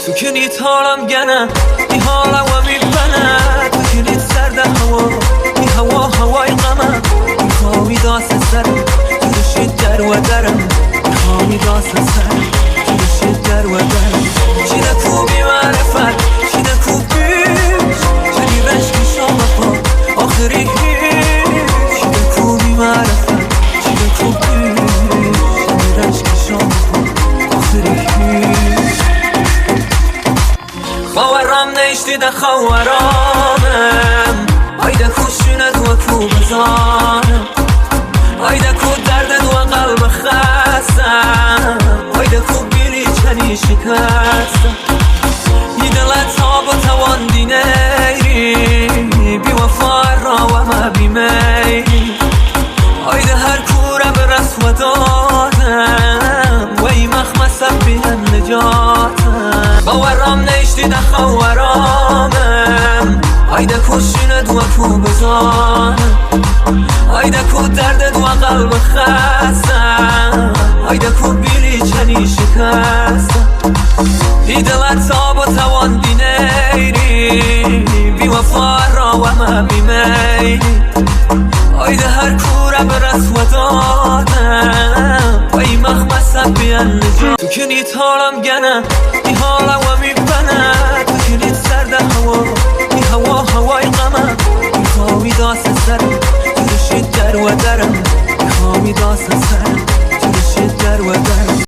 تو که نیت حالم گنه ای حالم و میبنه تو که نیت سرد هوا ای هوا هوای غمه ای خواهی داست سرم تو رشید در و درم ای خواهی داست سرم تو رشید در و درم چی نکوبی معرفت چی نکوبیش چنی رشکی شما پا آخری هیچ چی نکوبی معرفت چی نکوبیش چنی رشکی شما پا آخری هیچ خواهرام نیشتیده خواهرامم هایده خوشونت و کو بزانم هایده کو دردت و قلب خستم هایده کو بیلی چنی شکستم یه دلت تاب و توان دینیری بی وفا را و ما بیمیری هایده هر کوره به رسم دادم و ای مخمسم بیان نجاتم خواهرام نیشتیده خواهرامم هایده کشونت و کو بزانم هایده کو دردت و قلب خستم هایده کو بیلی چنی شکستم ای دلت تاب و توان دینیری بی وفا را و ما بیمیری هایده هر کوره به رسم دادم و ای مخمسم بیان نجات تو که نیت حالم گنه ای حالم و میبینم